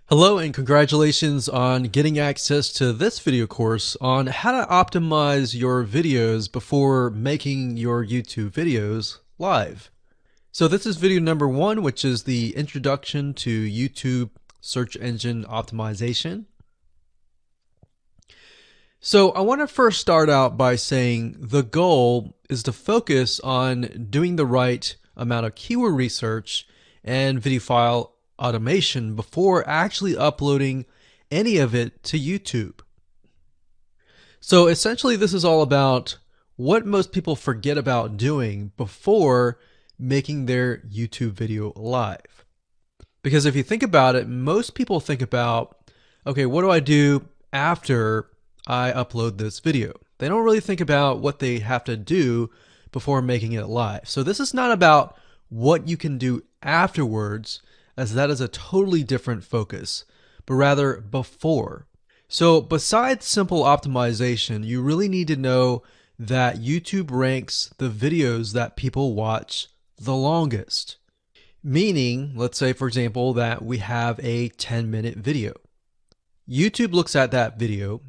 Hello and congratulations on getting access to this video course on how to optimize your videos before making your YouTube videos live. So this is video number 1, which is the introduction to YouTube search engine optimization. So I want to first start out by saying the goal is to focus on doing the right amount of keyword research and video file automation before actually uploading any of it to YouTube. So essentially this is all about what most people forget about doing before making their YouTube video live. Because if you think about it, most people think about, okay, what do I do after I upload this video? They don't really think about what they have to do before making it live. So this is not about what you can do afterwards, as that is a totally different focus, but rather before. So besides simple optimization, you really need to know that YouTube ranks the videos that people watch the longest. Meaning, let's say for example that we have a 10-minute video. YouTube looks at that video.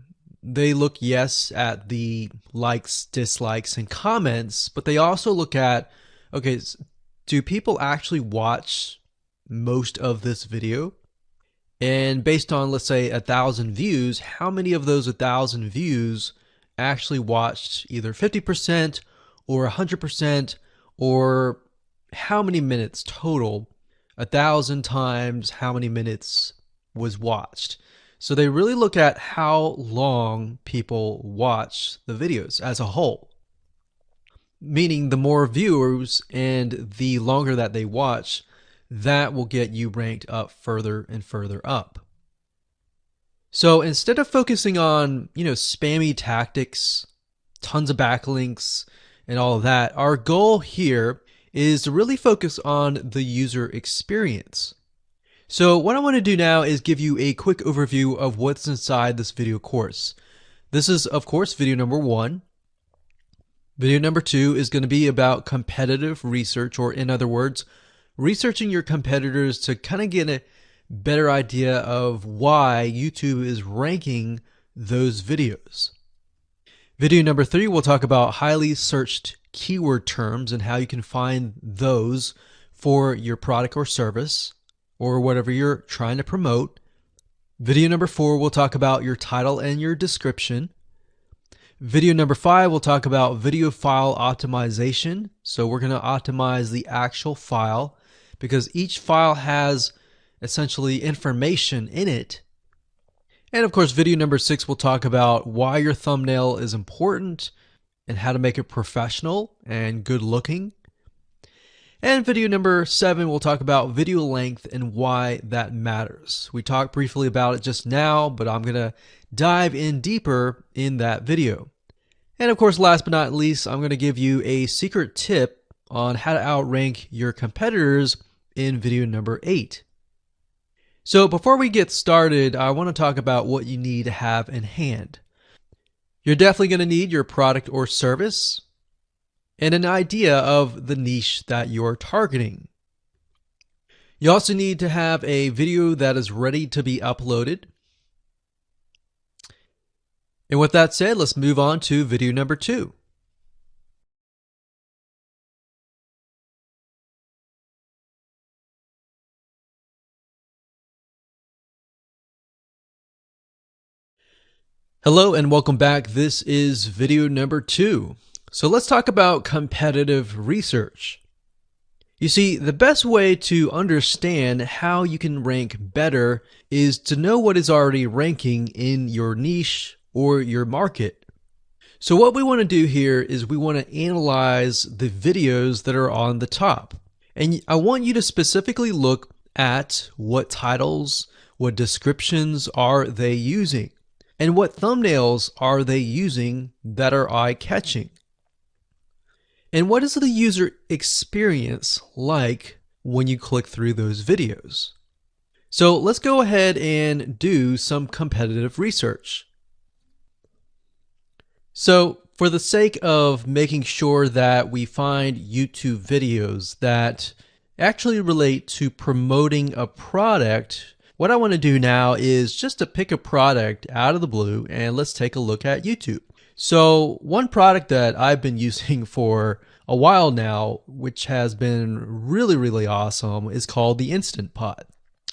They look, yes, at the likes, dislikes, and comments, but they also look at, okay, do people actually watch most of this video? And based on, let's say, 1,000 views, how many of those 1,000 views actually watched either 50% or 100%, or how many minutes total? 1,000 times how many minutes was watched. So they really look at how long people watch the videos as a whole. Meaning the more viewers and the longer that they watch, that will get you ranked up further and further up. So instead of focusing on, spammy tactics, tons of backlinks, and all of that, our goal here is to really focus on the user experience. So what I want to do now is give you a quick overview of what's inside this video course. This is, of course, video number 1. Video number 2 is going to be about competitive research, or in other words, researching your competitors to kind of get a better idea of why YouTube is ranking those videos. Video number 3, we'll talk about highly searched keyword terms and how you can find those for your product or service or whatever you're trying to promote. Video number 4, we'll talk about your title and your description. Video number 5, we'll talk about video file optimization. So we're going to optimize the actual file, because each file has essentially information in it. And of course, video number 6 will talk about why your thumbnail is important and how to make it professional and good looking. And video number 7 will talk about video length and why that matters. We talked briefly about it just now, but I'm going to dive in deeper in that video. And of course, last but not least, I'm going to give you a secret tip on how to outrank your competitors in video number 8. So before we get started, I want to talk about what you need to have in hand. You're definitely going to need your product or service and an idea of the niche that you're targeting. You also need to have a video that is ready to be uploaded. And with that said, let's move on to video number 2. Hello and welcome back. This is video number 2. So let's talk about competitive research. You see, the best way to understand how you can rank better is to know what is already ranking in your niche or your market. So what we want to do here is we want to analyze the videos that are on the top. And I want you to specifically look at what titles, what descriptions are they using, and what thumbnails are they using that are eye-catching. And what is the user experience like when you click through those videos? So let's go ahead and do some competitive research. So for the sake of making sure that we find YouTube videos that actually relate to promoting a product what I want to do now is just to pick a product out of the blue and let's take a look at YouTube. So one product that I've been using for a while now, which has been really awesome, is called the Instant Pot.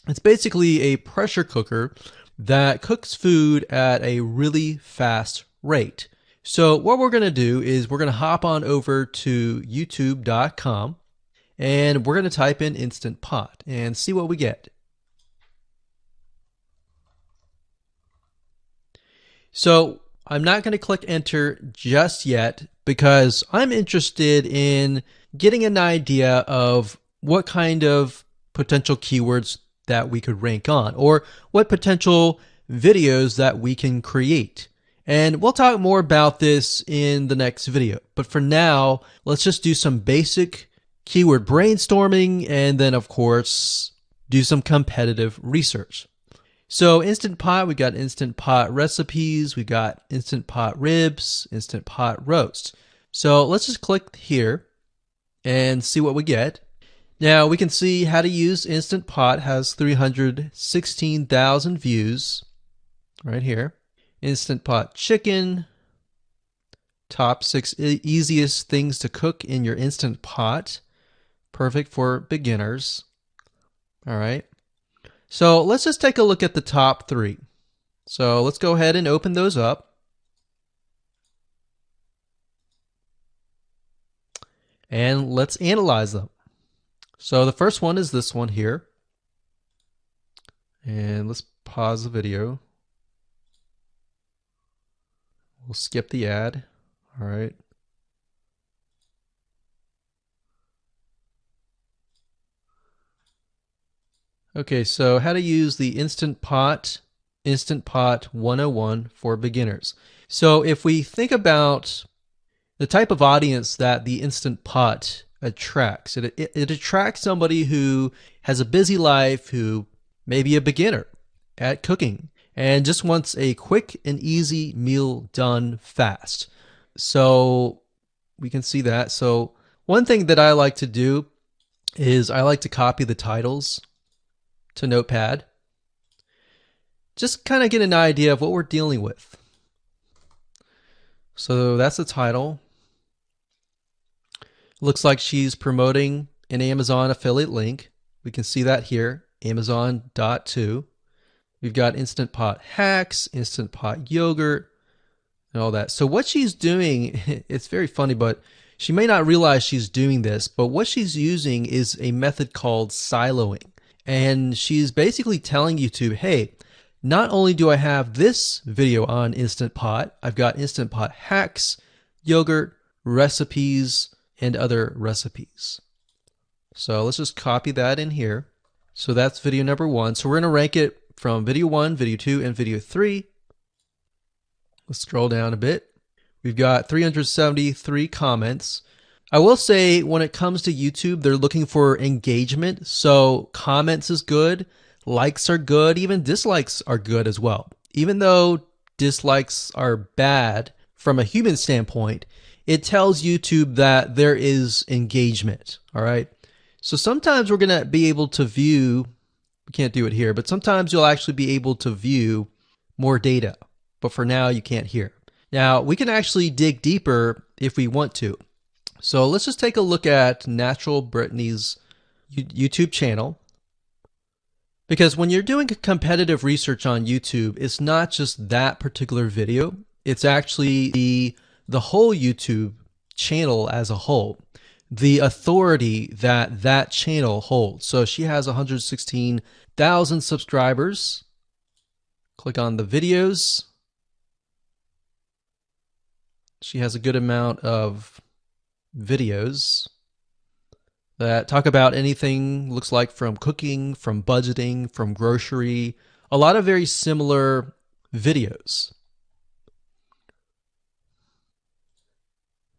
It's basically a pressure cooker that cooks food at a really fast rate. So what we're going to do is we're going to hop on over to youtube.com and we're going to type in Instant Pot and see what we get. So I'm not going to click enter just yet because I'm interested in getting an idea of what kind of potential keywords that we could rank on, or what potential videos that we can create. And we'll talk more about this in the next video. But for now, let's just do some basic keyword brainstorming and then, of course, do some competitive research. So Instant Pot, we got Instant Pot recipes, we got Instant Pot ribs, Instant Pot roast. So let's just click here and see what we get. Now we can see how to use Instant Pot has 316,000 views right here. Instant Pot chicken, top 6 easiest things to cook in your Instant Pot. Perfect for beginners. All right. So let's just take a look at the top 3. So let's go ahead and open those up. And let's analyze them. So the first one is this one here. And let's pause the video. We'll skip the ad. All right. Okay, so how to use the Instant Pot 101 for beginners. So if we think about the type of audience that the Instant Pot attracts, it attracts somebody who has a busy life, who may be a beginner at cooking and just wants a quick and easy meal done fast. So we can see that. So one thing that I like to do is I like to copy the titles to Notepad. Just kind of get an idea of what we're dealing with. So that's the title. Looks like she's promoting an Amazon affiliate link. We can see that here, Amazon.to. We've got Instant Pot hacks, Instant Pot yogurt, and all that. So what she's doing, it's very funny, but she may not realize she's doing this, but what she's using is a method called siloing. And she's basically telling YouTube, hey, not only do I have this video on Instant Pot, I've got Instant Pot hacks, yogurt, recipes, and other recipes. So let's just copy that in here. So that's video number 1. So we're going to rank it from video 1, video 2, and video 3. Let's scroll down a bit. We've got 373 comments. I will say when it comes to YouTube, they're looking for engagement. So comments is good, likes are good, even dislikes are good as well. Even though dislikes are bad from a human standpoint, it tells YouTube that there is engagement. All right. So sometimes we're going to be able to view, we can't do it here, but sometimes you'll actually be able to view more data. But for now, you can't hear. Now, we can actually dig deeper if we want to. So let's just take a look at Natural Brittany's YouTube channel. Because when you're doing competitive research on YouTube, it's not just that particular video. It's actually the whole YouTube channel as a whole, the authority that that channel holds. So she has 116,000 subscribers. Click on the videos. She has a good amount of videos that talk about anything, looks like from cooking, from budgeting, from grocery, a lot of very similar videos.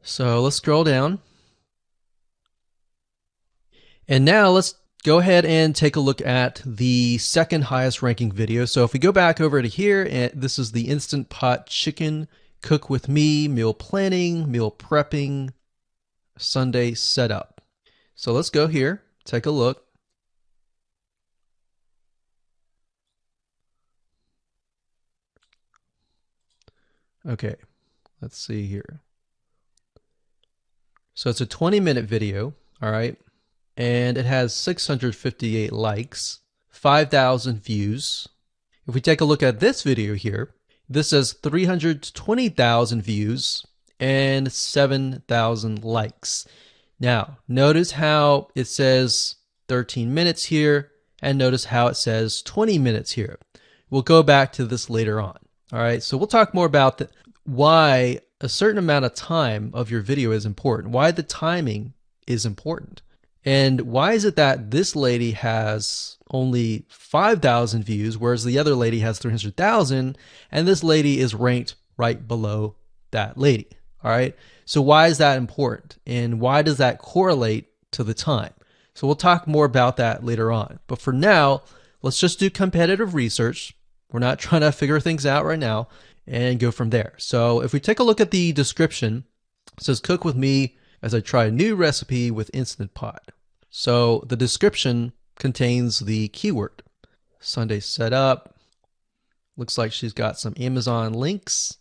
So let's scroll down. And now let's go ahead and take a look at the second highest ranking video. So if we go back over to here, and this is the Instant Pot chicken, cook with me, meal planning, meal prepping, Sunday setup. So let's go here, take a look. Okay, let's see here. So it's a 20-minute video, all right? And it has 658 likes, 5,000 views. If we take a look at this video here, this has 320,000 views and 7,000 likes. Now, notice how it says 13 minutes here, and notice how it says 20 minutes here. We'll go back to this later on. All right, so we'll talk more about why a certain amount of time of your video is important, why the timing is important. And why is it that this lady has only 5,000 views, whereas the other lady has 300,000, and this lady is ranked right below that lady? All right. So why is that important? And why does that correlate to the time? So we'll talk more about that later on. But for now, let's just do competitive research. We're not trying to figure things out right now, and go from there. So if we take a look at the description, it says cook with me as I try a new recipe with Instant Pot. So the description contains the keyword. Sunday setup. Looks like she's got some Amazon links.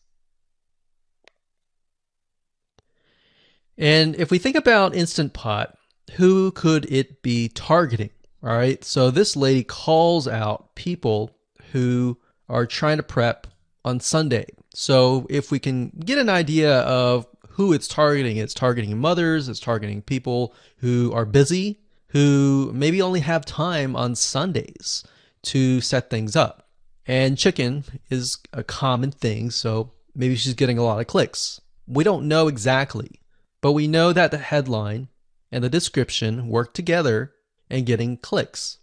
And if we think about Instant Pot, who could it be targeting? All right, so this lady calls out people who are trying to prep on Sunday. So if we can get an idea of who it's targeting mothers, it's targeting people who are busy, who maybe only have time on Sundays to set things up. And chicken is a common thing, so maybe she's getting a lot of clicks. We don't know exactly, but we know that the headline and the description work together and getting clicks.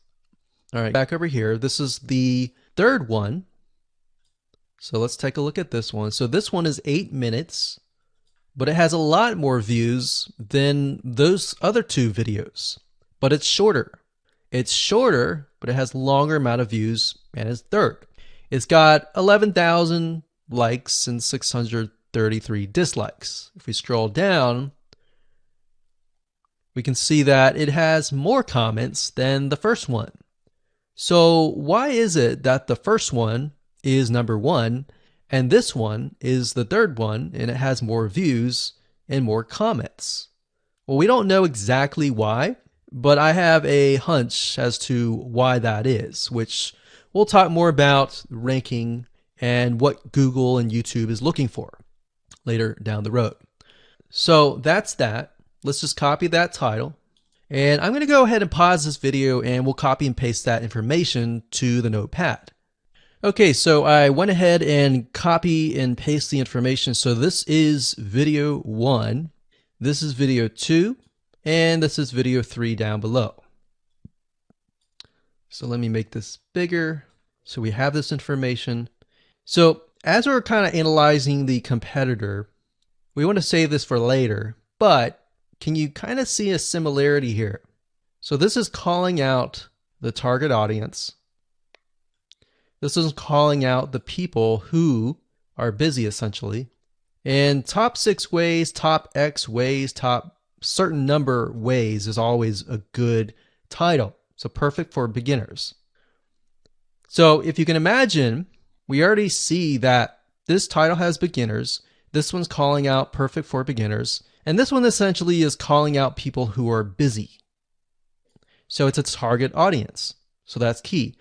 All right, back over here, this is the third one. So let's take a look at this one. So this one is 8 minutes, but it has a lot more views than those other two videos, but it's shorter. It's shorter, but it has longer amount of views and is third. It's got 11,000 likes and 633 dislikes. If we scroll down, we can see that it has more comments than the first one. So why is it that the first one is number one and this one is the third one and it has more views and more comments? Well, we don't know exactly why, but I have a hunch as to why that is, which we'll talk more about ranking and what Google and YouTube is looking for later down the road. So that's that. Let's just copy that title. And I'm going to go ahead and pause this video and we'll copy and paste that information to the notepad. Okay, so I went ahead and copy and paste the information. So this is video 1, this is video 2, and this is video 3 down below. So let me make this bigger. So we have this information. So as we're kind of analyzing the competitor, we want to save this for later, but can you kind of see a similarity here? So this is calling out the target audience. This is calling out the people who are busy essentially. And top 6 ways, top X ways, top certain number ways is always a good title. So perfect for beginners. So if you can imagine, we already see that this title has beginners. This one's calling out perfect for beginners. And this one essentially is calling out people who are busy. So it's a target audience. So that's key.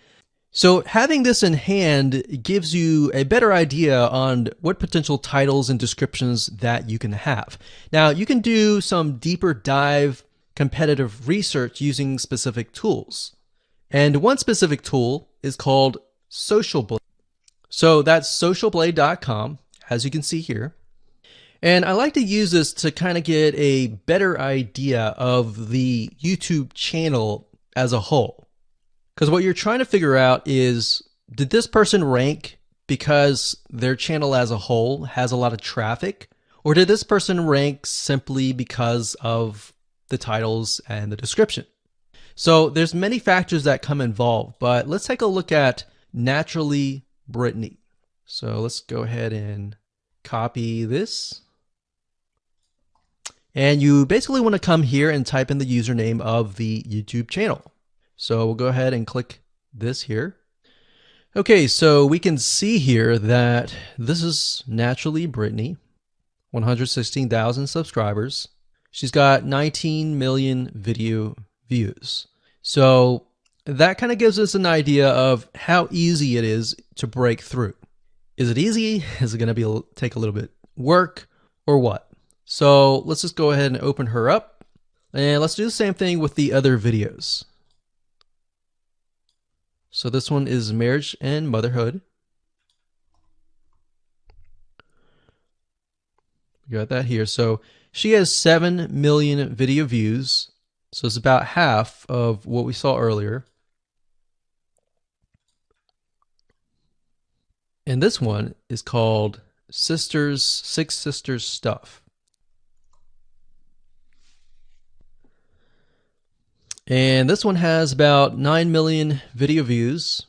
So having this in hand gives you a better idea on what potential titles and descriptions that you can have. Now, you can do some deeper dive competitive research using specific tools. And one specific tool is called Social Blade. So that's socialblade.com, as you can see here. And I like to use this to kind of get a better idea of the YouTube channel as a whole. Because what you're trying to figure out is, did this person rank because their channel as a whole has a lot of traffic? Or did this person rank simply because of the titles and the description? So there's many factors that come involved, but let's take a look at Naturally Brittany. So let's go ahead and copy this. And you basically want to come here and type in the username of the YouTube channel. So we'll go ahead and click this here. Okay, so we can see here that this is naturally Brittany, 116,000 subscribers. She's got 19 million video views. So that kind of gives us an idea of how easy it is to break through. Is it easy? Is it going to take a little bit work or what? So let's just go ahead and open her up, and let's do the same thing with the other videos. So this one is marriage and motherhood. We got that here. So she has 7 million video views. So it's about half of what we saw earlier. And this one is called Six Sisters Stuff. And this one has about 9 million video views.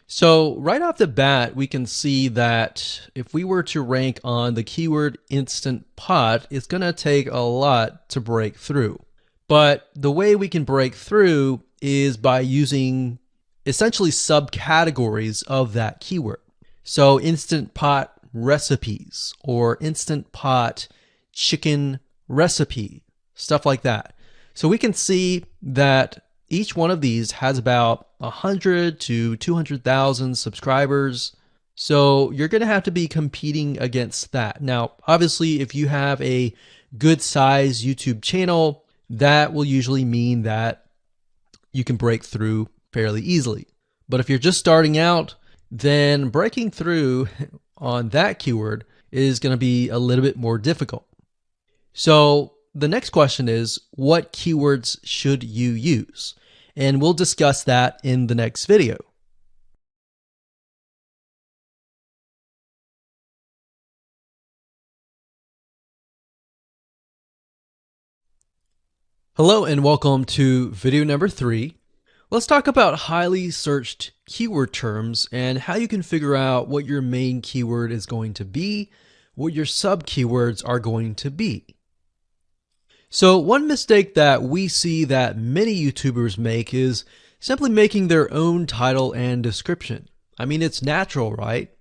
So right off the bat, we can see that if we were to rank on the keyword Instant Pot, it's going to take a lot to break through. But the way we can break through is by using essentially subcategories of that keyword. So Instant Pot recipes or Instant Pot chicken recipe, stuff like that. So we can see that each one of these has about 100 to 200,000 subscribers. So you're going to have to be competing against that. Now, obviously, if you have a good size YouTube channel, that will usually mean that you can break through fairly easily. But if you're just starting out, then breaking through on that keyword is going to be a little bit more difficult. So the next question is, what keywords should you use? And we'll discuss that in the next video. Hello and welcome to video number 3. Let's talk about highly searched keyword terms and how you can figure out what your main keyword is going to be, what your sub keywords are going to be. So one mistake that we see that many YouTubers make is simply making their own title and description. I mean, it's natural, right?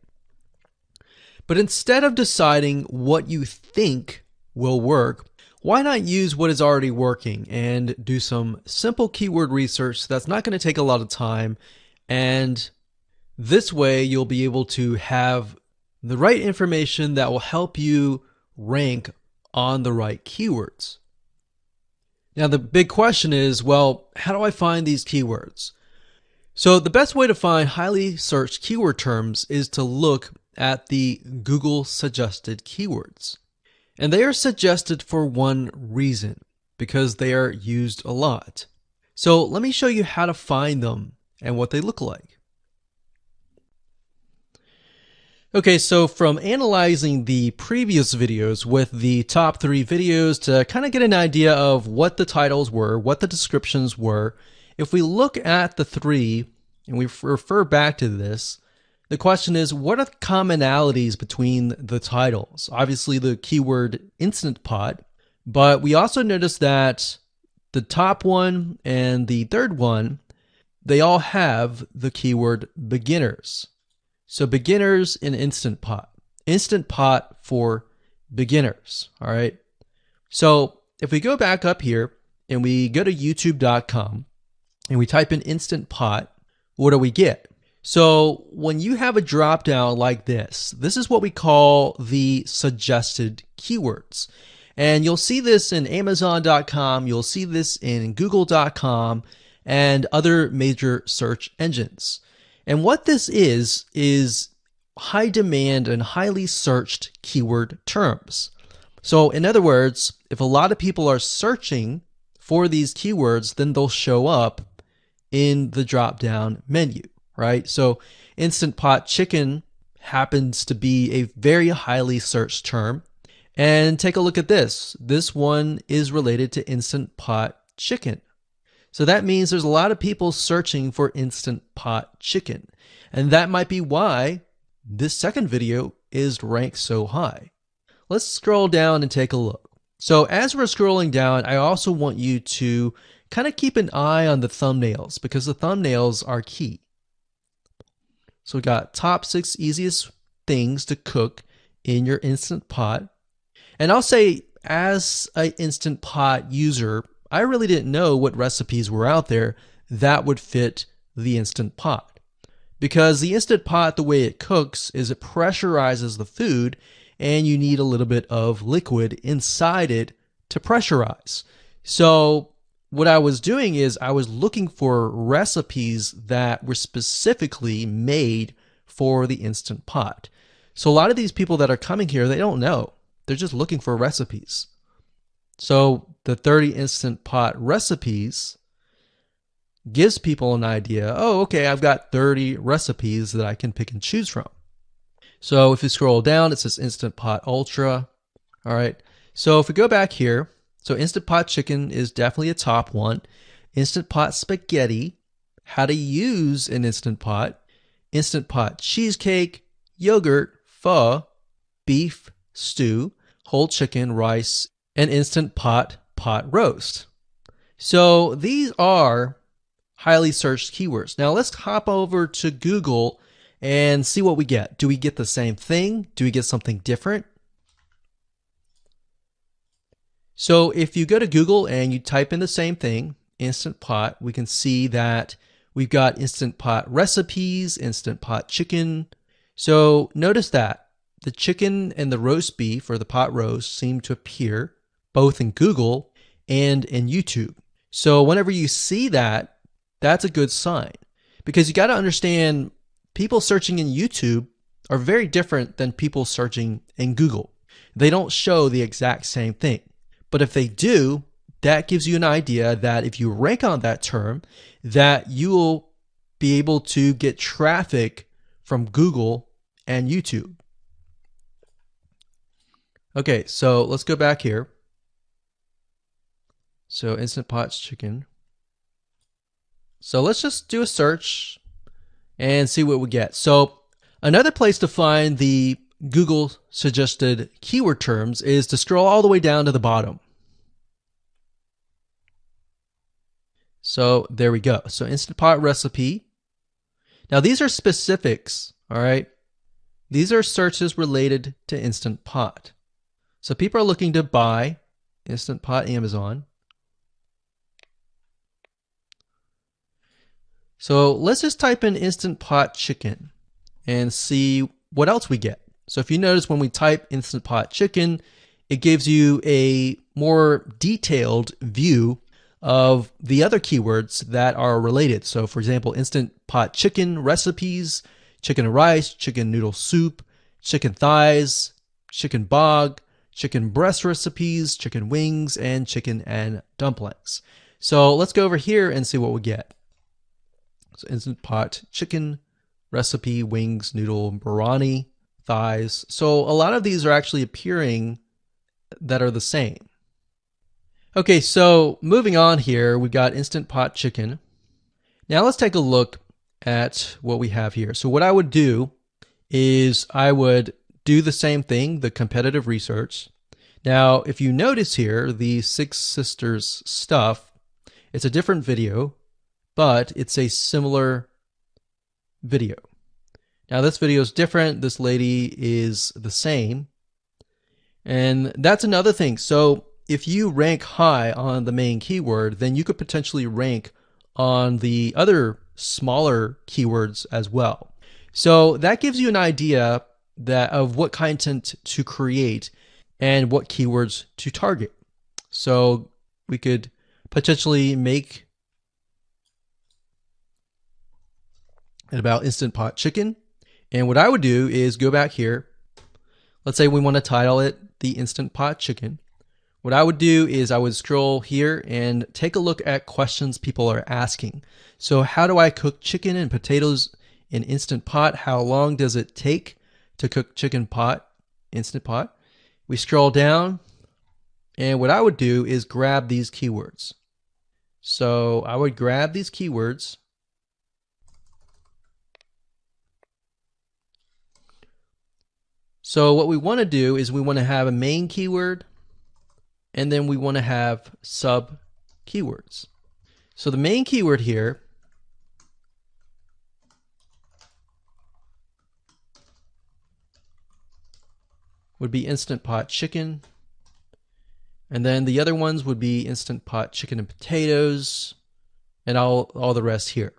But instead of deciding what you think will work, why not use what is already working and do some simple keyword research that's not going to take a lot of time, and this way you'll be able to have the right information that will help you rank on the right keywords. Now the big question is, well, how do I find these keywords? So the best way to find highly searched keyword terms is to look at the Google suggested keywords. And they are suggested for one reason, because they are used a lot. So let me show you how to find them and what they look like. Okay, so from analyzing the previous videos with the top 3 videos to kind of get an idea of what the titles were, what the descriptions were, if we look at the 3 and we refer back to this, the question is, what are the commonalities between the titles? Obviously the keyword Instant Pot, but we also notice that the top one and the third one, they all have the keyword beginners. So beginners in Instant Pot. Instant Pot for beginners, all right? So if we go back up here and we go to youtube.com and we type in Instant Pot, what do we get? So when you have a drop down like this is what we call the suggested keywords. And you'll see this in Amazon.com, you'll see this in Google.com and other major search engines. And what this is high demand and highly searched keyword terms. So in other words, if a lot of people are searching for these keywords, then they'll show up in the drop down menu. Right? So Instant Pot chicken happens to be a very highly searched term. And take a look at this. This one is related to Instant Pot chicken. So that means there's a lot of people searching for Instant Pot chicken. And that might be why this second video is ranked so high. Let's scroll down and take a look. So as we're scrolling down, I also want you to kind of keep an eye on the thumbnails because the thumbnails are key. So we got top 6 easiest things to cook in your Instant Pot. And I'll say, as an Instant Pot user, I really didn't know what recipes were out there that would fit the Instant Pot. Because the Instant Pot, the way it cooks is it pressurizes the food, and you need a little bit of liquid inside it to pressurize. So what I was doing is I was looking for recipes that were specifically made for the Instant Pot. So a lot of these people that are coming here, they don't know. They're just looking for recipes. So the 30 Instant Pot recipes gives people an idea. Oh, okay, I've got 30 recipes that I can pick and choose from. So if you scroll down, it says Instant Pot Ultra. All right. So if we go back here, so Instant Pot Chicken is definitely a top one. Instant Pot Spaghetti, how to use an Instant Pot. Instant Pot Cheesecake, Yogurt, Pho, Beef Stew, Whole Chicken, Rice, and Instant Pot Pot Roast. So these are highly searched keywords. Now let's hop over to Google and see what we get. Do we get the same thing? Do we get something different? So if you go to Google and you type in the same thing, Instant Pot, we can see that we've got Instant Pot recipes, Instant Pot chicken. So notice that the chicken and the roast beef or the pot roast seem to appear both in Google and in YouTube. So whenever you see that, that's a good sign, because you got to understand people searching in YouTube are very different than people searching in Google. They don't show the exact same thing. But if they do, that gives you an idea that if you rank on that term, that you will be able to get traffic from Google and YouTube. Okay, so let's go back here. So Instant Pot Chicken. So let's just do a search and see what we get. So another place to find the Google suggested keyword terms is to scroll all the way down to the bottom. So there we go. So Instant Pot recipe. Now these are specifics, all right? These are searches related to Instant Pot. So people are looking to buy Instant Pot Amazon. So let's just type in Instant Pot Chicken and see what else we get. So if you notice, when we type Instant Pot Chicken, it gives you a more detailed view of the other keywords that are related. So for example, Instant Pot Chicken recipes, chicken and rice, chicken noodle soup, chicken thighs, chicken bog, chicken breast recipes, chicken wings, and chicken and dumplings. So let's go over here and see what we get. So Instant Pot Chicken recipe, wings, noodle, biryani, thighs. So a lot of these are actually appearing that are the same. Okay, so moving on here, we've got Instant Pot Chicken. Now let's take a look at what we have here. So what I would do is I would do the same thing, the competitive research. Now, if you notice here, the Six Sisters stuff, it's a different video, but it's a similar video. Now this video is different. This lady is the same. And that's another thing. So if you rank high on the main keyword, then you could potentially rank on the other smaller keywords as well. So that gives you an idea that of what content to create and what keywords to target. So we could potentially make it about Instant Pot Chicken. And what I would do is go back here. Let's say we want to title it the Instant Pot Chicken. What I would do is I would scroll here and take a look at questions people are asking. So how do I cook chicken and potatoes in Instant Pot? How long does it take to cook chicken pot, Instant Pot? We scroll down, and what I would do is grab these keywords. So I would grab these keywords. So what we want to do is we want to have a main keyword, and then we want to have sub keywords. So the main keyword here would be Instant Pot chicken. And then the other ones would be Instant Pot chicken and potatoes and all the rest here.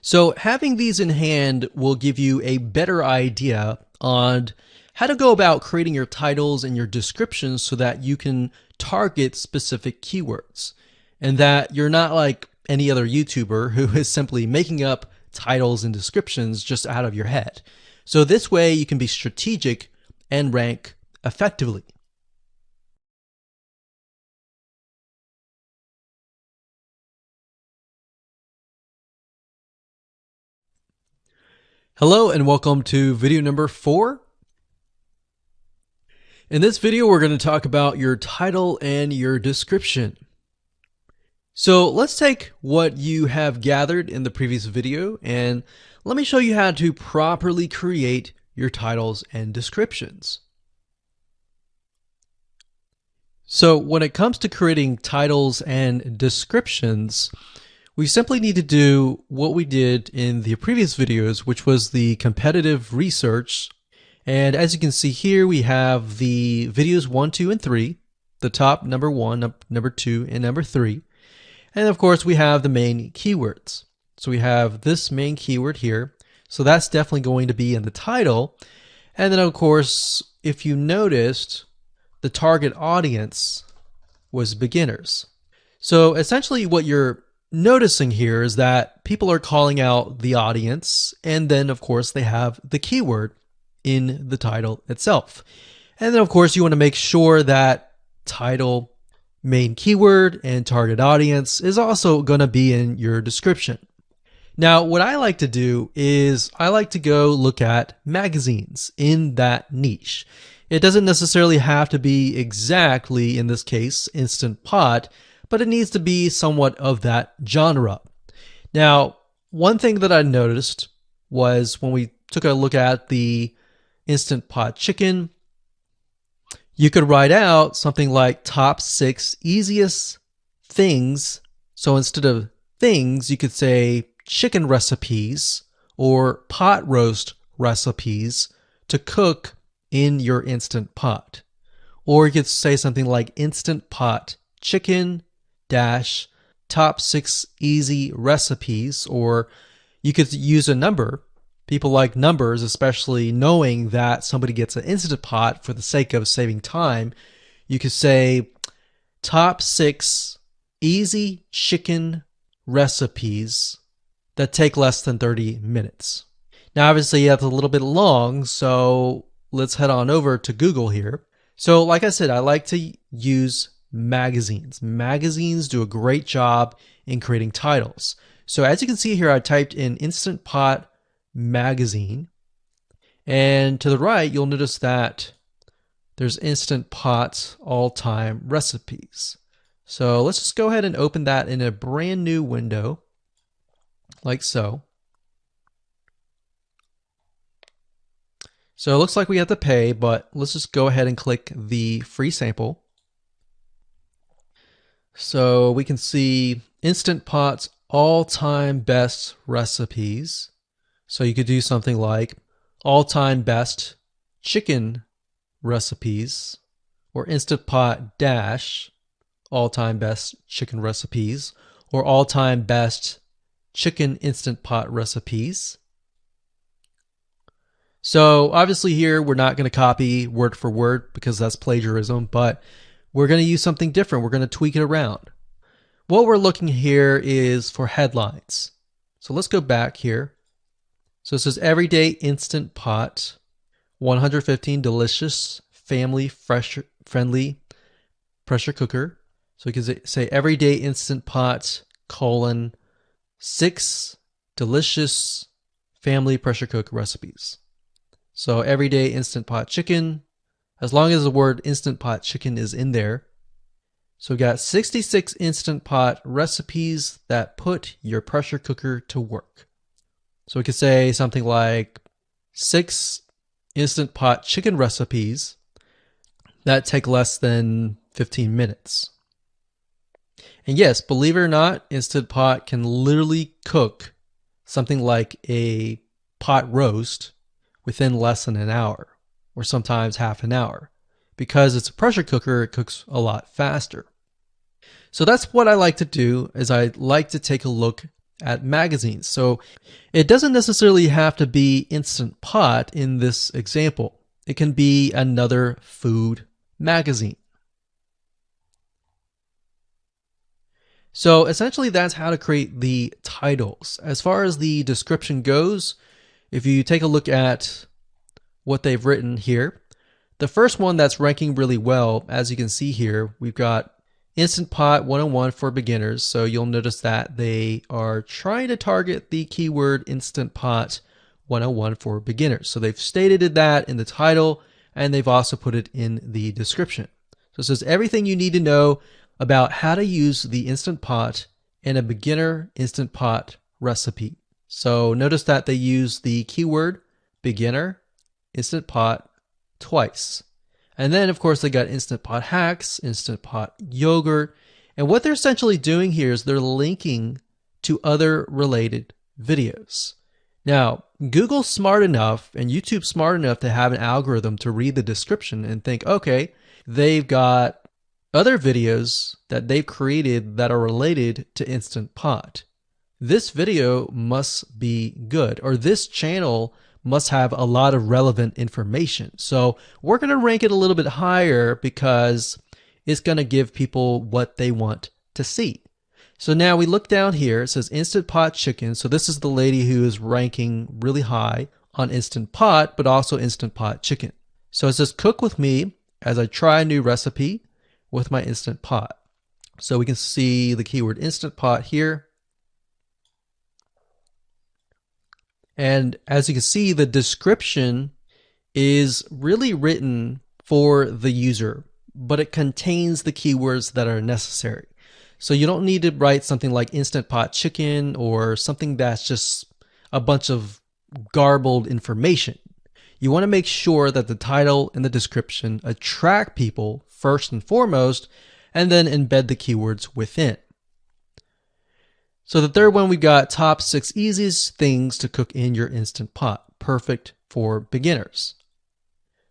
So having these in hand will give you a better idea on how to go about creating your titles and your descriptions so that you can target specific keywords and that you're not like any other YouTuber who is simply making up titles and descriptions just out of your head. So this way you can be strategic and rank effectively. Hello and welcome to video number 4. In this video, we're going to talk about your title and your description. So let's take what you have gathered in the previous video and let me show you how to properly create your titles and descriptions. So when it comes to creating titles and descriptions, we simply need to do what we did in the previous videos, which was the competitive research. And as you can see here, we have the videos 1, 2, and 3, the top number 1, number 2, and number 3. And of course, we have the main keywords. So we have this main keyword here. So that's definitely going to be in the title. And then of course, if you noticed, the target audience was beginners. So essentially what you're noticing here is that people are calling out the audience, and then of course they have the keyword in the title itself. And then of course you want to make sure that title, main keyword, and target audience is also going to be in your description. Now what I like to do is I like to go look at magazines in that niche. It doesn't necessarily have to be exactly, in this case, Instant Pot, but it needs to be somewhat of that genre. Now, one thing that I noticed was when we took a look at the Instant Pot chicken, you could write out something like top 6 easiest things. So instead of things, you could say chicken recipes or pot roast recipes to cook in your Instant Pot. Or you could say something like Instant Pot chicken dash top 6 easy recipes, or you could use a number. People like numbers, especially knowing that somebody gets an Instant Pot for the sake of saving time. You could say top 6 easy chicken recipes that take less than 30 minutes. Now obviously that's a little bit long, so let's head on over to Google here. So like I said, I like to use magazines. Magazines do a great job in creating titles. So as you can see here, I typed in Instant Pot magazine, and to the right you'll notice that there's Instant Pot all-time recipes. So let's just go ahead and open that in a brand new window like so. So it looks like we have to pay, but let's just go ahead and click the free sample. So we can see Instant Pot's all-time best recipes. So you could do something like all-time best chicken recipes, or Instant Pot dash all-time best chicken recipes, or all-time best chicken Instant Pot recipes. So obviously here we're not going to copy word for word because that's plagiarism, but we're going to use something different. We're going to tweak it around. What we're looking here is for headlines. So let's go back here. So it says Everyday Instant Pot, 115 delicious, family friendly pressure cooker. So we can say Everyday Instant Pot, colon, 6 delicious family pressure cook recipes. So Everyday Instant Pot chicken, as long as the word Instant Pot chicken is in there. So we got 66 Instant Pot recipes that put your pressure cooker to work. So we could say something like 6 Instant Pot chicken recipes that take less than 15 minutes. And yes, believe it or not, Instant Pot can literally cook something like a pot roast within less than an hour, or sometimes half an hour. Because it's a pressure cooker, it cooks a lot faster. So that's what I like to do, is I like to take a look at magazines. So it doesn't necessarily have to be Instant Pot in this example. It can be another food magazine. So essentially that's how to create the titles. As far as the description goes, if you take a look at what they've written here, the first one that's ranking really well, as you can see here, we've got Instant Pot 101 for beginners. So you'll notice that they are trying to target the keyword Instant Pot 101 for beginners. So they've stated that in the title, and they've also put it in the description. So it says everything you need to know about how to use the Instant Pot in a beginner Instant Pot recipe. So notice that they use the keyword beginner Instant Pot twice. And then, of course, they got Instant Pot hacks, Instant Pot yogurt. And what they're essentially doing here is they're linking to other related videos. Now, Google's smart enough and YouTube's smart enough to have an algorithm to read the description and think, okay, they've got other videos that they've created that are related to Instant Pot. This video must be good, or this channel must have a lot of relevant information. So we're going to rank it a little bit higher because it's going to give people what they want to see. So now we look down here, it says Instant Pot chicken. So this is the lady who is ranking really high on Instant Pot, but also Instant Pot chicken. So it says cook with me as I try a new recipe with my Instant Pot. So we can see the keyword Instant Pot here. And as you can see, the description is really written for the user, but it contains the keywords that are necessary. So you don't need to write something like Instant Pot chicken or something that's just a bunch of garbled information. You want to make sure that the title and the description attract people first and foremost, and then embed the keywords within. So the third one, we've got top 6 easiest things to cook in your Instant Pot, perfect for beginners.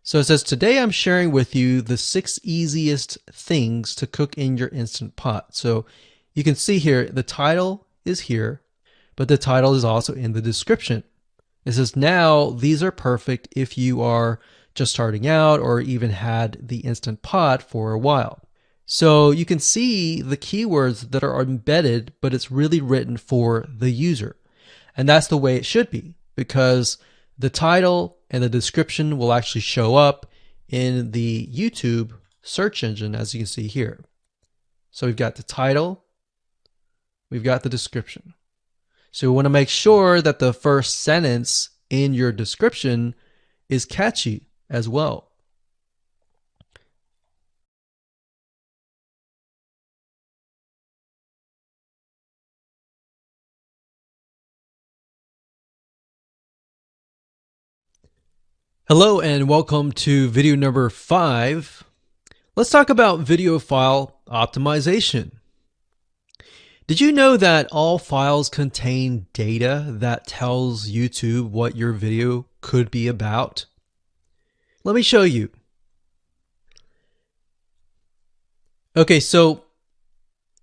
So it says, today I'm sharing with you the 6 easiest things to cook in your Instant Pot. So you can see here, the title is here, but the title is also in the description. It says, now these are perfect if you are just starting out or even had the Instant Pot for a while. So you can see the keywords that are embedded, but it's really written for the user. And that's the way it should be, because the title and the description will actually show up in the YouTube search engine, as you can see here. So we've got the title, we've got the description. So we want to make sure that the first sentence in your description is catchy as well. Hello and welcome to video number 5. Let's talk about video file optimization. Did you know that all files contain data that tells YouTube what your video could be about? Let me show you. Okay, so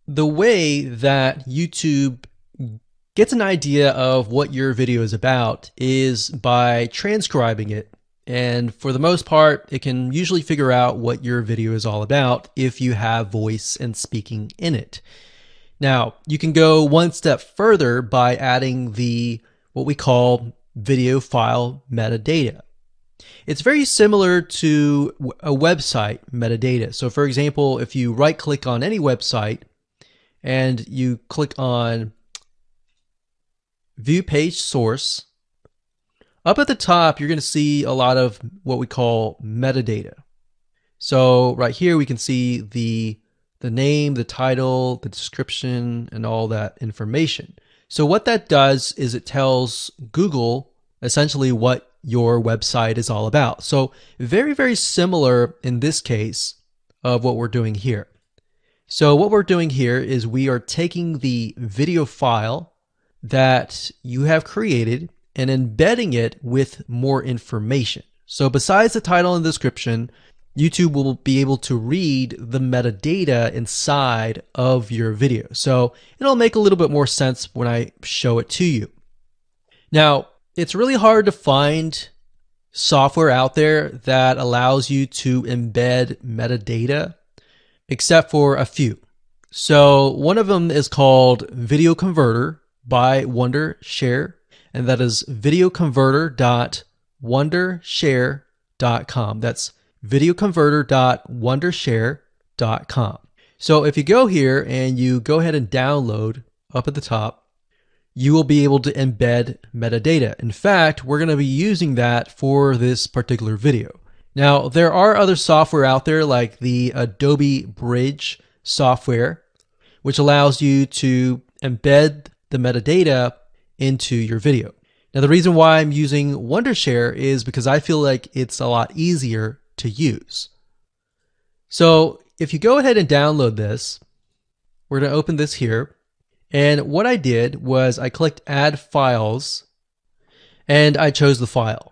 the way that YouTube gets an idea of what your video is about is by transcribing it. And for the most part, it can usually figure out what your video is all about if you have voice and speaking in it. Now, you can go one step further by adding what we call video file metadata. It's very similar to a website metadata. So for example, if you right click on any website and you click on View Page Source, up at the top, you're going to see a lot of what we call metadata. So right here, we can see the name, the title, the description, and all that information. So what that does is it tells Google essentially what your website is all about. So very, very similar in this case of what we're doing here. So what we're doing here is we are taking the video file that you have created and embedding it with more information. So besides the title and description, YouTube will be able to read the metadata inside of your video. So it'll make a little bit more sense when I show it to you. Now, it's really hard to find software out there that allows you to embed metadata, except for a few. So one of them is called Video Converter by Wondershare, and that is videoconverter.wondershare.com. That's videoconverter.wondershare.com. So if you go here and you go ahead and download up at the top, you will be able to embed metadata. In fact, we're going to be using that for this particular video. Now, there are other software out there like the Adobe Bridge software, which allows you to embed the metadata into your video. Now, the reason why I'm using Wondershare is because I feel like it's a lot easier to use. So if you go ahead and download this, we're going to open this here. And what I did was I clicked Add Files and I chose the file.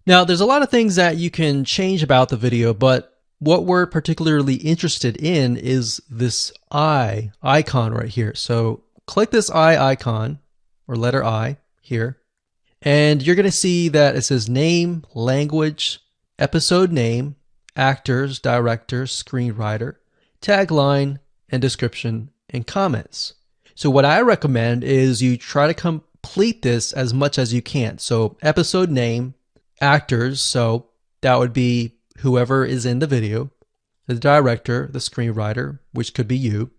Now, there's a lot of things that you can change about the video, but what we're particularly interested in is this eye icon right here. So click this eye icon or letter I here, and you're going to see that it says name, language, episode name, actors, directors, screenwriter, tagline, and description and comments. So what I recommend is you try to complete this as much as you can. So episode name, actors, so that would be whoever is in the video, the director, the screenwriter, which could be you,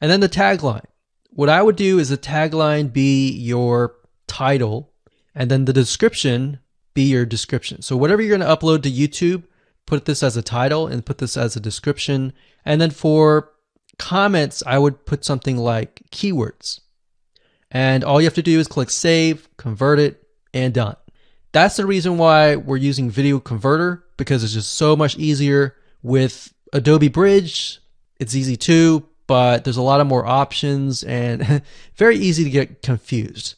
and then the tagline. What I would do is the tagline be your title, and then the description be your description. So whatever you're going to upload to YouTube, put this as a title and put this as a description. And then for comments, I would put something like keywords. And all you have to do is click save, convert it, and done. That's the reason why we're using Video Converter, because it's just so much easier. With Adobe Bridge, it's easy too, but there's a lot of more options and very easy to get confused.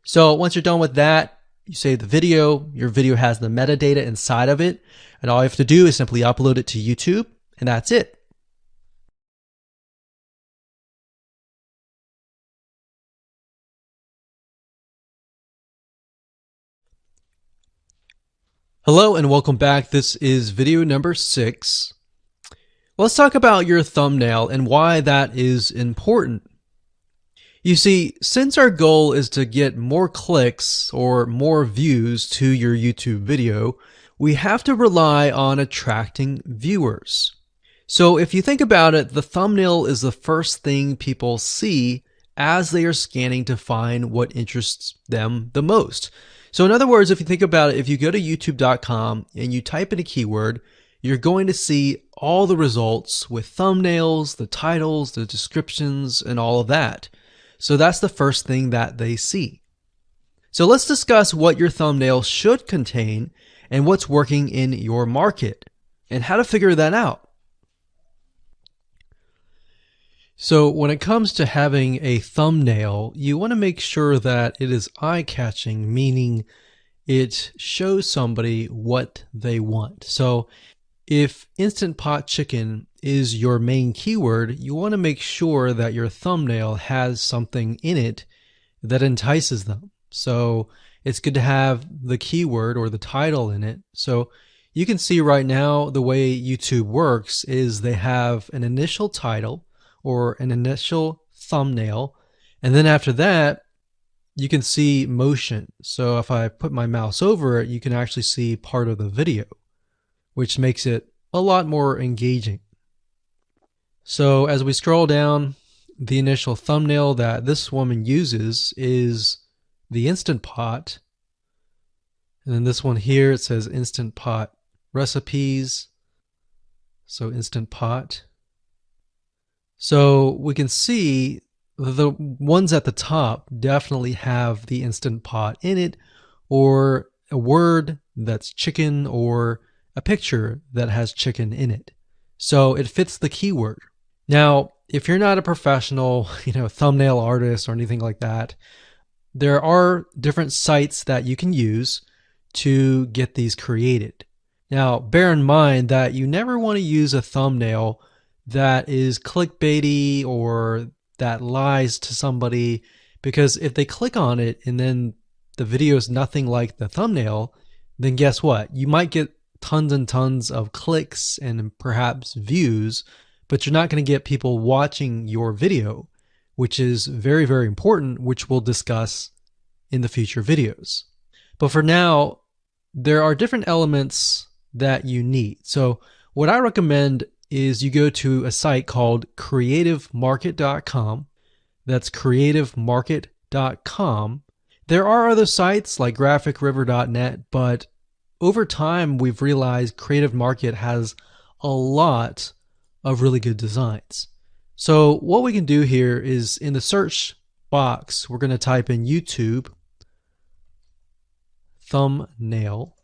So once you're done with that, you save the video. Your video has the metadata inside of it, and all you have to do is simply upload it to YouTube, and that's it. Hello and welcome back. This is video number 6. Let's talk about your thumbnail and why that is important. You see, since our goal is to get more clicks or more views to your YouTube video, we have to rely on attracting viewers. So if you think about it, the thumbnail is the first thing people see as they are scanning to find what interests them the most. So in other words, if you think about it, if you go to youtube.com and you type in a keyword, you're going to see all the results with thumbnails, the titles, the descriptions, and all of that. So that's the first thing that they see. So let's discuss what your thumbnail should contain and what's working in your market and how to figure that out. So when it comes to having a thumbnail, you want to make sure that it is eye-catching, meaning it shows somebody what they want. So if Instant Pot Chicken is your main keyword, you want to make sure that your thumbnail has something in it that entices them. So it's good to have the keyword or the title in it. So you can see right now the way YouTube works is they have an initial title or an initial thumbnail, and then after that you can see motion. So if I put my mouse over it, you can actually see part of the video, which makes it a lot more engaging. So as we scroll down, the initial thumbnail that this woman uses is the Instant Pot, and then this one here, it says Instant Pot recipes, so Instant Pot. So we can see the ones at the top definitely have the Instant Pot in it, or a word that's chicken, or a picture that has chicken in it. So it fits the keyword. Now, if you're not a professional, thumbnail artist or anything like that, there are different sites that you can use to get these created. Now, bear in mind that you never want to use a thumbnail that is clickbaity or that lies to somebody, because if they click on it and then the video is nothing like the thumbnail, then guess what? You might get tons and tons of clicks and perhaps views, but you're not going to get people watching your video, which is very, very important, which we'll discuss in the future videos. But for now, there are different elements that you need. So what I recommend is you go to a site called creativemarket.com. That's creativemarket.com. There are other sites like graphicriver.net, but over time we've realized Creative Market has a lot of really good designs. So what we can do here is in the search box, we're going to type in YouTube thumbnail.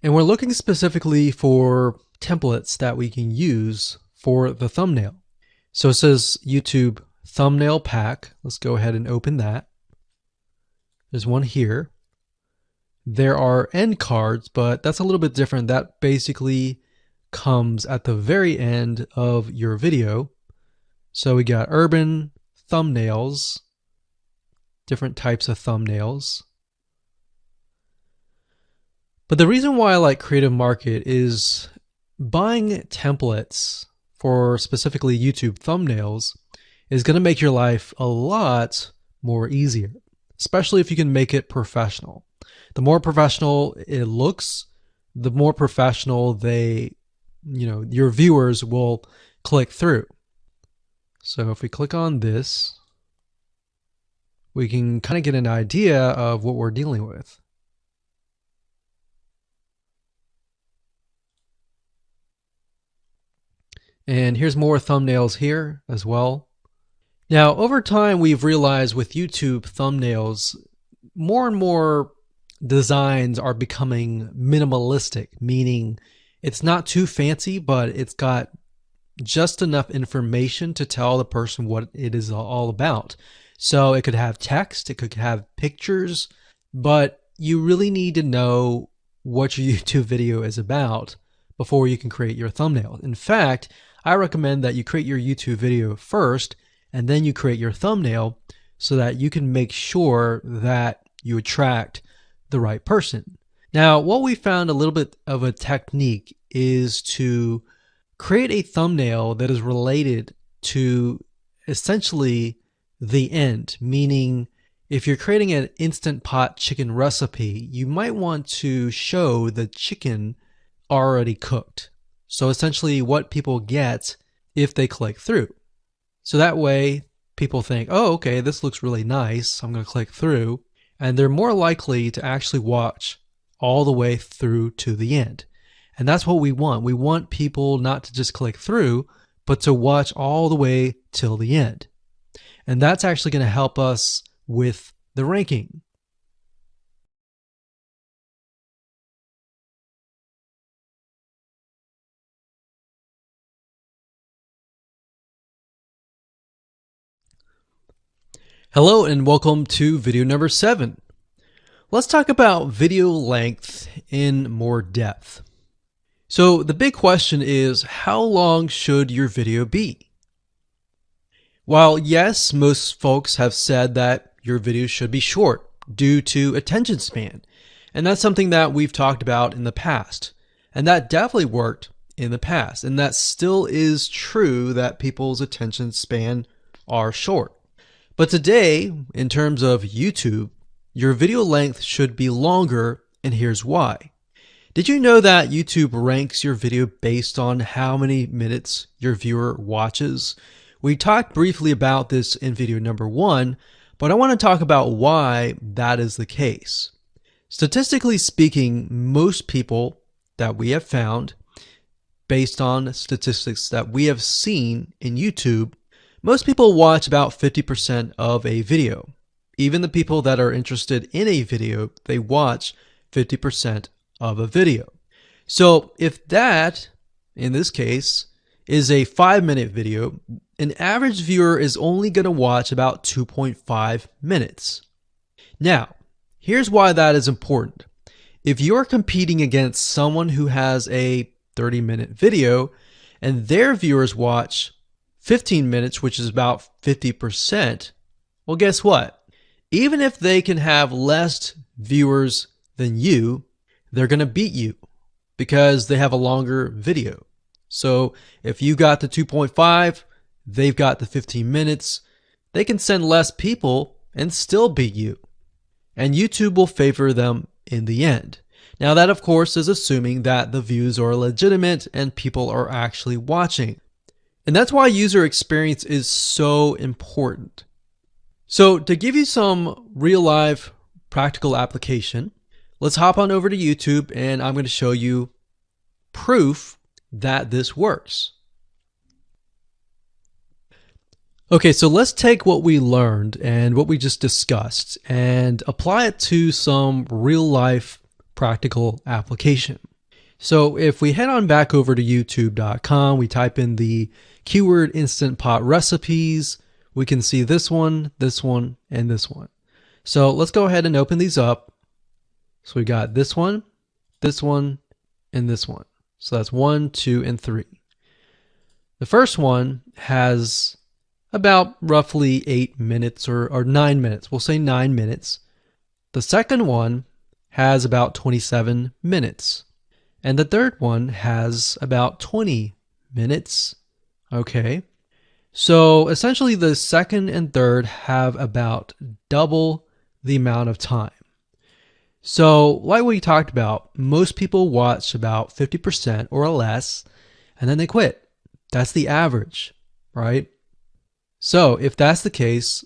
And we're looking specifically for templates that we can use for the thumbnail. So it says YouTube thumbnail pack. Let's go ahead and open that. There's one here. There are end cards, but that's a little bit different. That basically comes at the very end of your video. So we got urban thumbnails, different types of thumbnails. But the reason why I like Creative Market is buying templates for specifically YouTube thumbnails is going to make your life a lot more easier, especially if you can make it professional. The more professional it looks, the more professional your viewers will click through. So if we click on this, we can kind of get an idea of what we're dealing with. And here's more thumbnails here as well. Now, over time, we've realized with YouTube thumbnails, more and more designs are becoming minimalistic, meaning it's not too fancy, but it's got just enough information to tell the person what it is all about. So it could have text, it could have pictures, but you really need to know what your YouTube video is about before you can create your thumbnail. In fact, I recommend that you create your YouTube video first and then you create your thumbnail so that you can make sure that you attract the right person. Now, what we found a little bit of a technique is to create a thumbnail that is related to essentially the end, meaning if you're creating an Instant Pot chicken recipe, you might want to show the chicken already cooked. So essentially what people get if they click through. So that way people think, oh, okay, this looks really nice. I'm going to click through. And they're more likely to actually watch all the way through to the end. And that's what we want. We want people not to just click through, but to watch all the way till the end. And that's actually going to help us with the ranking. Hello and welcome to video number 7. Let's talk about video length in more depth. So the big question is, how long should your video be? While yes, most folks have said that your video should be short due to attention span, and that's something that we've talked about in the past, and that definitely worked in the past, and that still is true that people's attention span are short. But today, in terms of YouTube, your video length should be longer, and here's why. Did you know that YouTube ranks your video based on how many minutes your viewer watches? We talked briefly about this in video number 1, but I want to talk about why that is the case. Statistically speaking, most people that we have found, based on statistics that we have seen in YouTube, most people watch about 50% of a video. Even the people that are interested in a video, they watch 50% of a video. So if that, in this case, is a 5-minute video, an average viewer is only going to watch about 2.5 minutes. Now, here's why that is important. If you're competing against someone who has a 30-minute video and their viewers watch 15 minutes, which is about 50%, well, guess what? Even if they can have less viewers than you, they're going to beat you because they have a longer video. So if you got the 2.5, they've got the 15 minutes, they can send less people and still beat you. And YouTube will favor them in the end. Now that, of course, is assuming that the views are legitimate and people are actually watching. And that's why user experience is so important. So to give you some real life practical application, let's hop on over to YouTube and I'm going to show you proof that this works. Okay, so let's take what we learned and what we just discussed and apply it to some real life practical application. So if we head on back over to youtube.com, we type in the keyword Instant Pot recipes, we can see this one, and this one. So let's go ahead and open these up. So we got this one, and this one. So that's 1, 2, and 3. The first one has about roughly 8 minutes or 9 minutes. We'll say 9 minutes. The second one has about 27 minutes. And the third one has about 20 minutes. Okay. So essentially the second and third have about double the amount of time. So like we talked about, most people watch about 50% or less, and then they quit. That's the average, right? So if that's the case,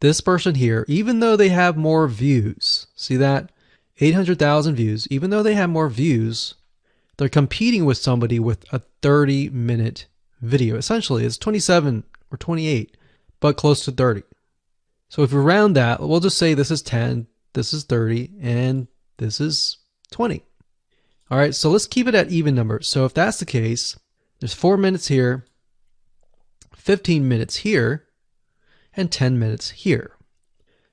this person here, even though they have more views, see that? 800,000 views, even though they have more views, they're competing with somebody with a 30-minute video. Essentially, it's 27 or 28, but close to 30. So if we round that, we'll just say this is 10, this is 30, and this is 20. All right, so let's keep it at even numbers. So if that's the case, there's 4 minutes here, 15 minutes here, and 10 minutes here.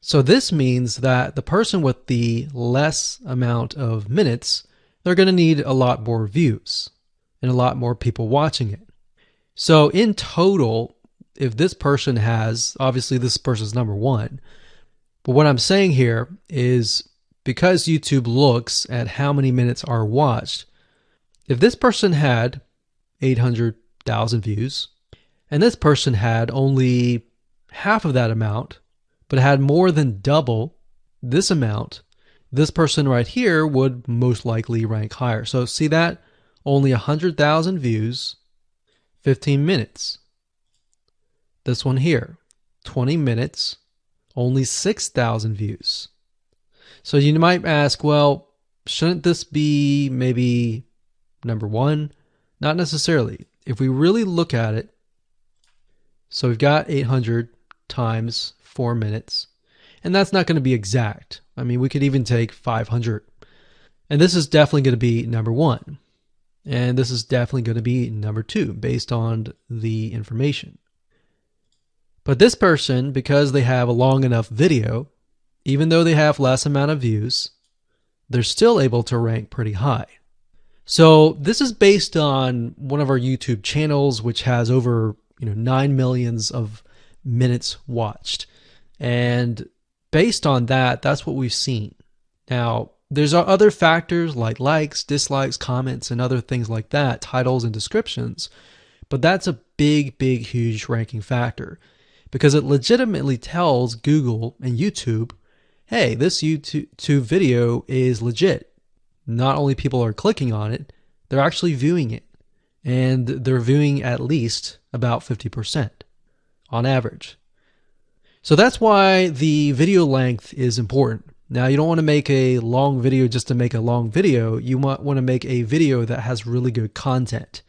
So this means that the person with the less amount of minutes, they're going to need a lot more views and a lot more people watching it. So in total, if this person has, obviously this person's number one, but what I'm saying here is because YouTube looks at how many minutes are watched, if this person had 800,000 views and this person had only half of that amount, but had more than double this amount, this person right here would most likely rank higher. So see that? Only 100,000 views, 15 minutes. This one here, 20 minutes, only 6,000 views. So you might ask, well, shouldn't this be maybe number one? Not necessarily. If we really look at it, so we've got 800 times 4 minutes, and that's not going to be exact. I mean, we could even take 500. And this is definitely going to be number one. And this is definitely going to be number two based on the information. But this person, because they have a long enough video, even though they have less amount of views, they're still able to rank pretty high. So this is based on one of our YouTube channels, which has over 9 million of minutes watched. And based on that, that's what we've seen. Now, there's other factors like likes, dislikes, comments, and other things like that, titles and descriptions. But that's a big, huge ranking factor because it legitimately tells Google and YouTube, hey, this YouTube video is legit. Not only people are clicking on it, they're actually viewing it. And they're viewing at least about 50% on average. So that's why the video length is important. Now, you don't want to make a long video just to make a long video. You want to make a video that has really good content.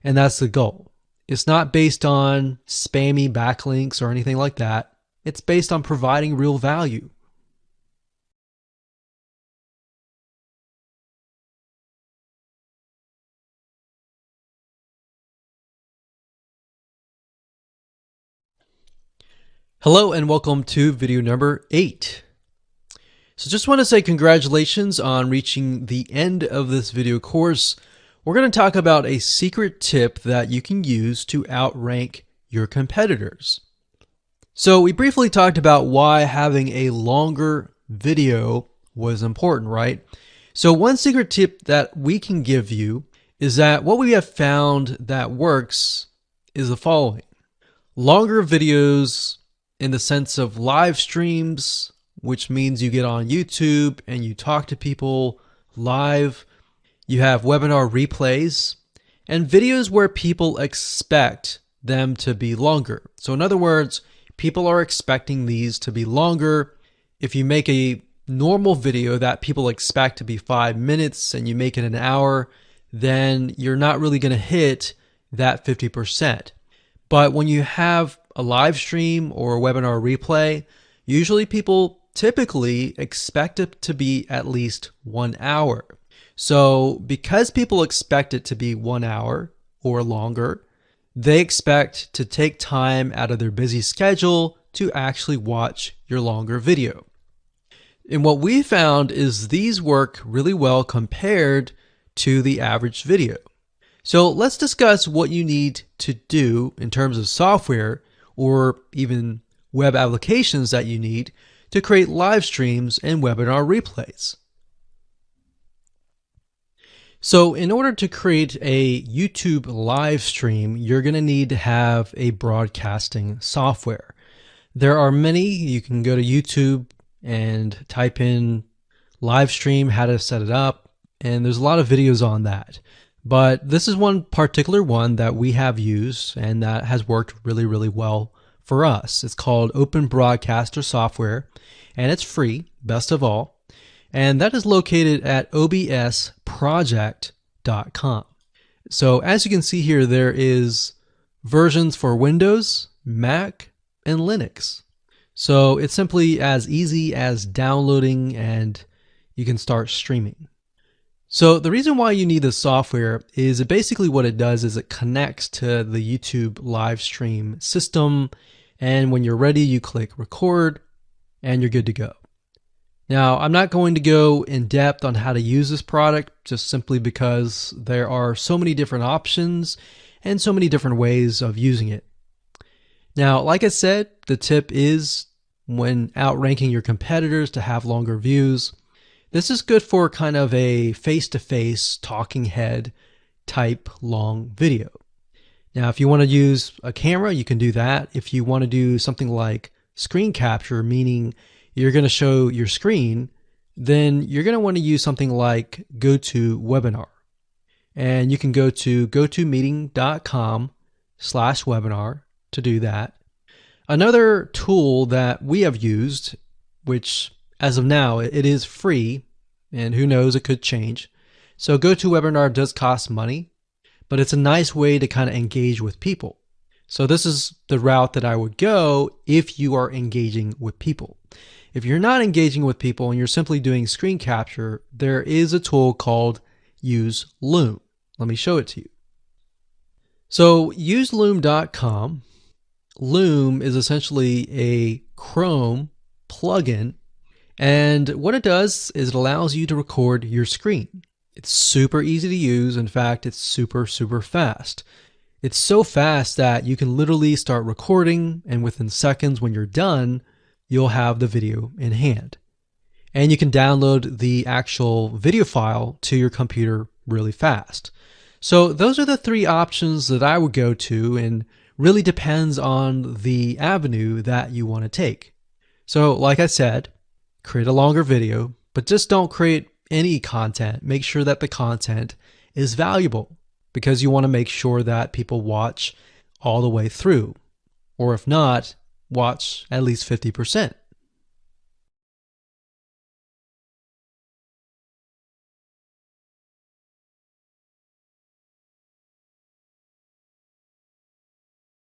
And that's the goal. It's not based on spammy backlinks or anything like that. It's based on providing real value. Hello and welcome to video number 8. So just want to say congratulations on reaching the end of this video course. We're going to talk about a secret tip that you can use to outrank your competitors. So we briefly talked about why having a longer video was important, right? So one secret tip that we can give you is that what we have found that works is the following. Longer videos in the sense of live streams, which means you get on YouTube and you talk to people live. You have webinar replays and videos where people expect them to be longer. So in other words, people are expecting these to be longer. If you make a normal video that people expect to be 5 minutes and you make it an hour, then you're not really going to hit that 50%. But when you have a live stream or a webinar replay, usually people typically expect it to be at least 1 hour. So because people expect it to be 1 hour or longer, they expect to take time out of their busy schedule to actually watch your longer video. And what we found is these work really well compared to the average video. So let's discuss what you need to do in terms of software or even web applications that you need to create live streams and webinar replays. So in order to create a YouTube live stream, you're going to need to have a broadcasting software. There are many. You can go to YouTube and type in live stream, how to set it up, and there's a lot of videos on that. But this is one particular one that we have used and that has worked really, really well for us. It's called Open Broadcaster Software, and it's free, best of all. And that is located at obsproject.com. So as you can see here, there is versions for Windows, Mac, and Linux. So it's simply as easy as downloading and you can start streaming. So the reason why you need this software is basically what it does is it connects to the YouTube live stream system, and when you're ready, you click record and you're good to go. Now, I'm not going to go in depth on how to use this product just simply because there are so many different options and so many different ways of using it. Now, like I said, the tip is when outranking your competitors to have longer views. This is good for kind of a face-to-face talking head type long video. Now, if you want to use a camera, you can do that. If you want to do something like screen capture, meaning you're going to show your screen, then you're going to want to use something like GoToWebinar. And you can go to gotomeeting.com/webinar to do that. Another tool that we have used, which as of now, it is free, and who knows, it could change. So GoToWebinar does cost money, but it's a nice way to kind of engage with people. So this is the route that I would go if you are engaging with people. If you're not engaging with people and you're simply doing screen capture, there is a tool called Use Loom. Let me show it to you. So useloom.com. Loom is essentially a Chrome plugin. And what it does is it allows you to record your screen. It's super easy to use. In fact, it's super, super fast. It's so fast that you can literally start recording, and within seconds when you're done, you'll have the video in hand. And you can download the actual video file to your computer really fast. So those are the 3 options that I would go to, and really depends on the avenue that you want to take. So like I said, create a longer video, but just don't create any content. Make sure that the content is valuable, because you want to make sure that people watch all the way through, or if not, watch at least 50%.